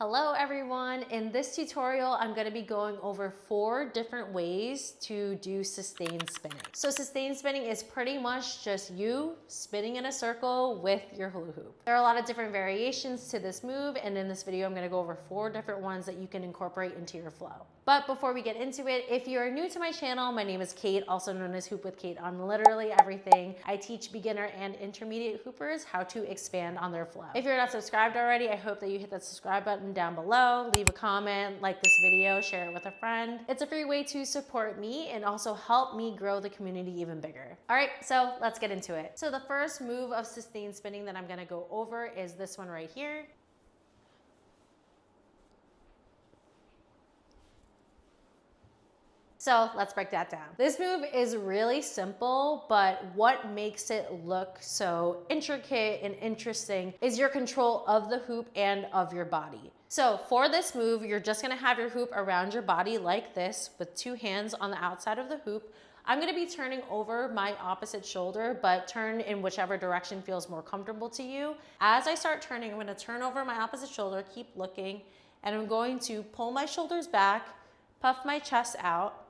Hello everyone. In this tutorial, I'm going to be going over 4 different ways to do sustained spinning. So sustained spinning is pretty much just you spinning in a circle with your hula hoop. There are a lot of different variations to this move, and in this video, I'm going to go over 4 different ones that you can incorporate into your flow. But before we get into it, if you are new to my channel, my name is Kate, also known as Hoop with Kate on literally everything. I teach beginner and intermediate hoopers how to expand on their flow. If you're not subscribed already, I hope that you hit that subscribe button down below, leave a comment, like this video, share it with a friend. It's a free way to support me and also help me grow the community even bigger. All right, so let's get into it. So the first move of sustained spinning that I'm gonna go over is this one right here. So let's break that down. This move is really simple, but what makes it look so intricate and interesting is your control of the hoop and of your body. So for this move, you're just gonna have your hoop around your body like this with 2 hands on the outside of the hoop. I'm gonna be turning over my opposite shoulder, but turn in whichever direction feels more comfortable to you. As I start turning, I'm gonna turn over my opposite shoulder, keep looking, and I'm going to pull my shoulders back, puff my chest out,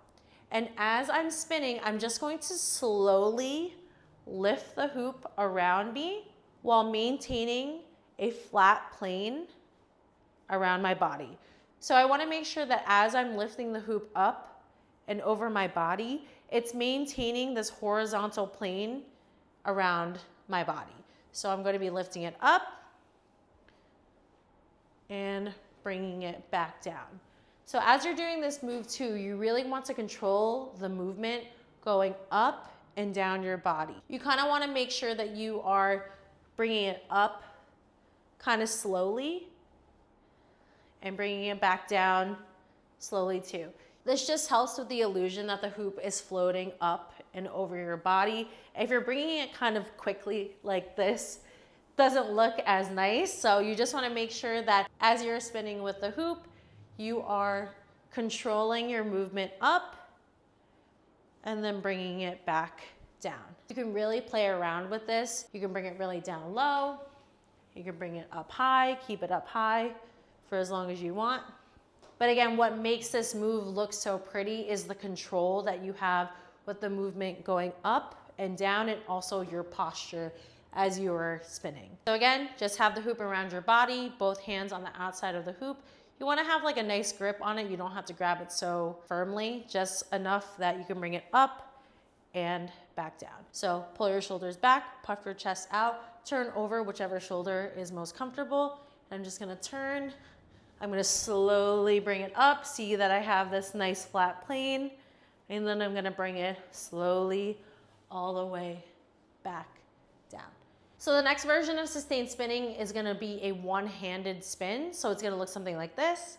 and as I'm spinning, I'm just going to slowly lift the hoop around me while maintaining a flat plane around my body. So I want to make sure that as I'm lifting the hoop up and over my body, it's maintaining this horizontal plane around my body. So I'm going to be lifting it up and bringing it back down. So as you're doing this move too, you really want to control the movement going up and down your body. You kind of want to make sure that you are bringing it up kind of slowly and bringing it back down slowly too. This just helps with the illusion that the hoop is floating up and over your body. If you're bringing it kind of quickly like this, doesn't look as nice. So you just want to make sure that as you're spinning with the hoop, you are controlling your movement up and then bringing it back down. You can really play around with this. You can bring it really down low. You can bring it up high, keep it up high for as long as you want. But again, what makes this move look so pretty is the control that you have with the movement going up and down, and also your posture as you are spinning. So again, just have the hoop around your body, both hands on the outside of the hoop. You want to have like a nice grip on it. You don't have to grab it so firmly, just enough that you can bring it up and back down. So pull your shoulders back, puff your chest out, turn over whichever shoulder is most comfortable. I'm just going to turn. I'm going to slowly bring it up. See that I have this nice flat plane. And then I'm going to bring it slowly all the way back down. So the next version of sustained spinning is going to be a one-handed spin. So it's going to look something like this.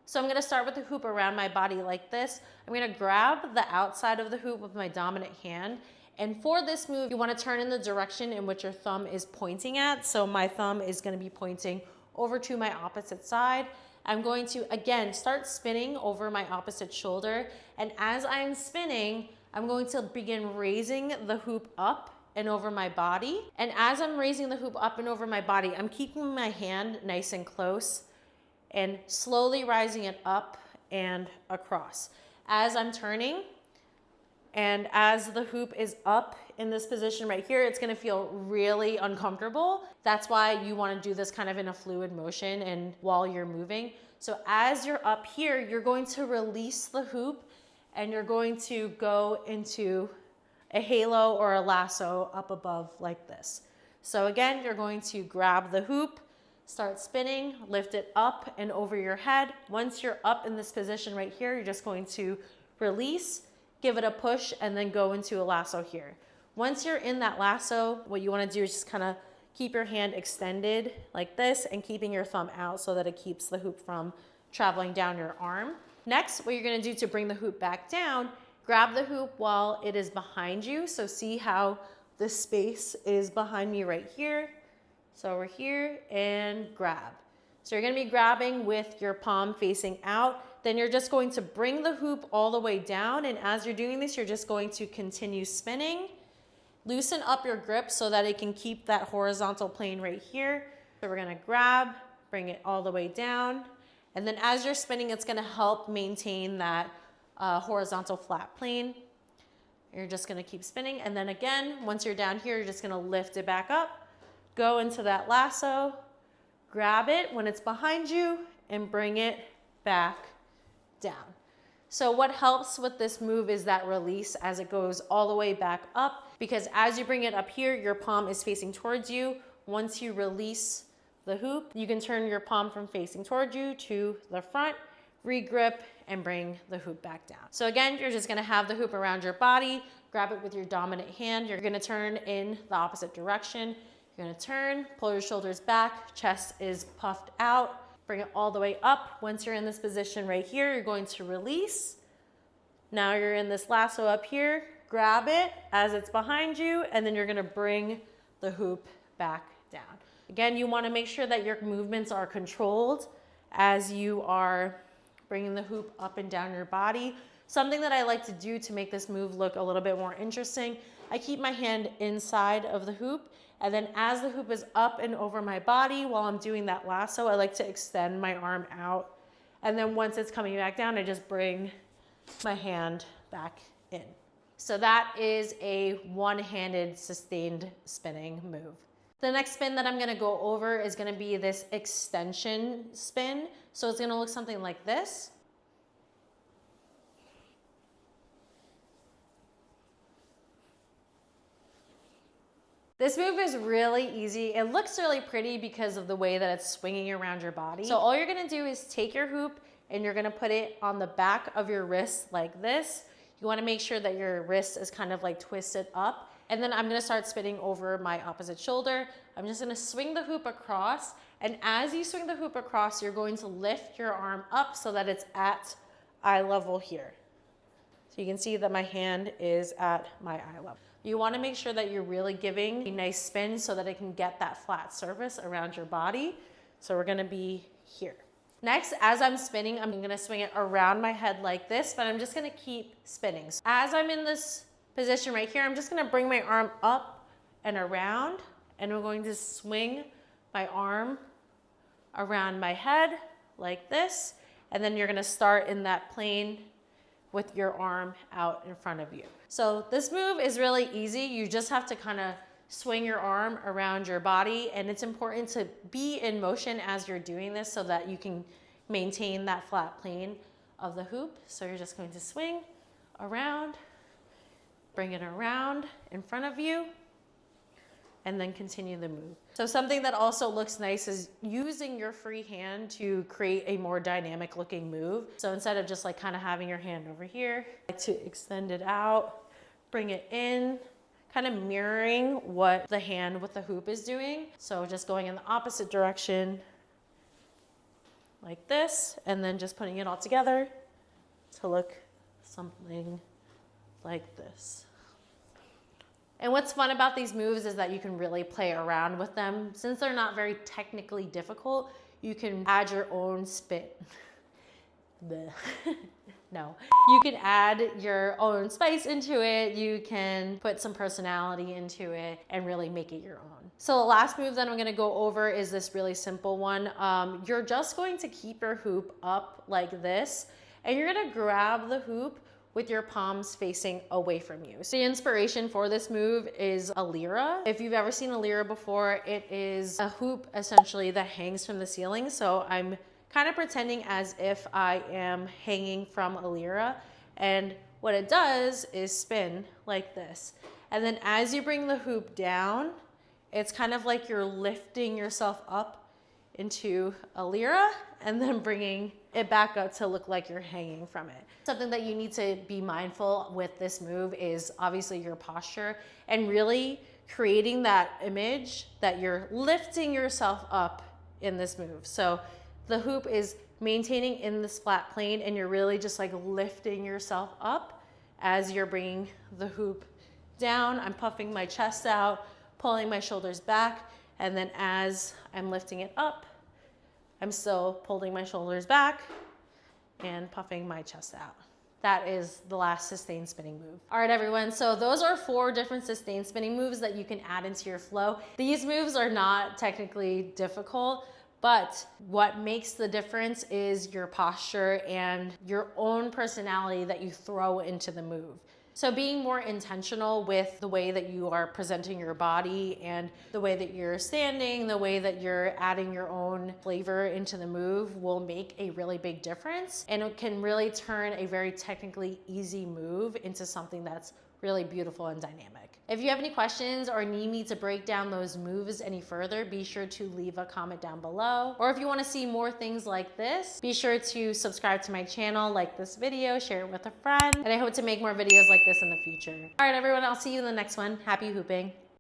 So I'm going to start with the hoop around my body like this. I'm going to grab the outside of the hoop with my dominant hand. And for this move, you want to turn in the direction in which your thumb is pointing at. So my thumb is going to be pointing over to my opposite side. I'm going to, again, start spinning over my opposite shoulder. And as I'm spinning, I'm going to begin raising the hoop up and over my body. And as I'm raising the hoop up and over my body, I'm keeping my hand nice and close and slowly rising it up and across. As I'm turning, and as the hoop is up in this position right here, it's gonna feel really uncomfortable. That's why you wanna do this kind of in a fluid motion and while you're moving. So as you're up here, you're going to release the hoop and you're going to go into a halo or a lasso up above like this. So again, you're going to grab the hoop, start spinning, lift it up and over your head. Once you're up in this position right here, you're just going to release, give it a push, and then go into a lasso here. Once you're in that lasso, what you want to do is just kind of keep your hand extended like this and keeping your thumb out so that it keeps the hoop from traveling down your arm. Next, what you're going to do to bring the hoop back down, grab the hoop while it is behind you. So see how the space is behind me right here. So over here and grab. So you're gonna be grabbing with your palm facing out. Then you're just going to bring the hoop all the way down. And as you're doing this, you're just going to continue spinning. Loosen up your grip so that it can keep that horizontal plane right here. So we're gonna grab, bring it all the way down. And then as you're spinning, it's gonna help maintain that horizontal flat plane. You're just gonna keep spinning. And then again, once you're down here, you're just gonna lift it back up, go into that lasso, grab it when it's behind you, and bring it back down. So what helps with this move is that release as it goes all the way back up, because as you bring it up here, your palm is facing towards you. Once you release the hoop, you can turn your palm from facing towards you to the front, regrip, and bring the hoop back down. So again, you're just gonna have the hoop around your body, grab it with your dominant hand. You're gonna turn in the opposite direction. You're gonna turn, pull your shoulders back, chest is puffed out, bring it all the way up. Once you're in this position right here, you're going to release. Now you're in this lasso up here, grab it as it's behind you, and then you're gonna bring the hoop back down. Again, you wanna make sure that your movements are controlled as you are bringing the hoop up and down your body. Something that I like to do to make this move look a little bit more interesting, I keep my hand inside of the hoop, and then as the hoop is up and over my body while I'm doing that lasso, I like to extend my arm out. And then once it's coming back down, I just bring my hand back in. So that is a one-handed sustained spinning move. The next spin that I'm gonna go over is gonna be this extension spin. So it's gonna look something like this. This move is really easy. It looks really pretty because of the way that it's swinging around your body. So all you're gonna do is take your hoop and you're gonna put it on the back of your wrist like this. You wanna make sure that your wrist is kind of like twisted up. And then I'm gonna start spinning over my opposite shoulder. I'm just gonna swing the hoop across. And as you swing the hoop across, you're going to lift your arm up so that it's at eye level here. So you can see that my hand is at my eye level. You wanna make sure that you're really giving a nice spin so that it can get that flat surface around your body. So we're gonna be here. Next, as I'm spinning, I'm gonna swing it around my head like this, but I'm just gonna keep spinning. So as I'm in this position right here, I'm just gonna bring my arm up and around, and I'm going to swing my arm around my head like this, and then you're gonna start in that plane with your arm out in front of you. So this move is really easy. You just have to kind of swing your arm around your body, and it's important to be in motion as you're doing this so that you can maintain that flat plane of the hoop. So you're just going to swing around, bring it around in front of you, and then continue the move. So something that also looks nice is using your free hand to create a more dynamic looking move. So instead of just like kind of having your hand over here, I like to extend it out, bring it in, kind of mirroring what the hand with the hoop is doing. So just going in the opposite direction like this, and then just putting it all together to look something like this. And what's fun about these moves is that you can really play around with them. Since they're not very technically difficult, you can add your own spin. No. You can add your own spice into it. You can put some personality into it and really make it your own. So the last move that I'm gonna go over is this really simple one. You're just going to keep your hoop up like this, and you're gonna grab the hoop with your palms facing away from you. So the inspiration for this move is a lira. If you've ever seen a lira before, it is a hoop essentially that hangs from the ceiling. So I'm kind of pretending as if I am hanging from a lira. And what it does is spin like this. And then as you bring the hoop down, it's kind of like you're lifting yourself up into a lira and then bringing it back up to look like you're hanging from it. Something that you need to be mindful with this move is obviously your posture and really creating that image that you're lifting yourself up in this move. So the hoop is maintaining in this flat plane and you're really just like lifting yourself up as you're bringing the hoop down. I'm puffing my chest out, pulling my shoulders back, and then as I'm lifting it up, I'm still pulling my shoulders back and puffing my chest out. That is the last sustained spinning move. All right, everyone, so those are 4 different sustained spinning moves that you can add into your flow. These moves are not technically difficult, but what makes the difference is your posture and your own personality that you throw into the move. So being more intentional with the way that you are presenting your body and the way that you're standing, the way that you're adding your own flavor into the move will make a really big difference. And it can really turn a very technically easy move into something that's really beautiful and dynamic. If you have any questions or need me to break down those moves any further, be sure to leave a comment down below. Or if you want to see more things like this, be sure to subscribe to my channel, like this video, share it with a friend, and I hope to make more videos like this in the future. All right, everyone, I'll see you in the next one. Happy hooping.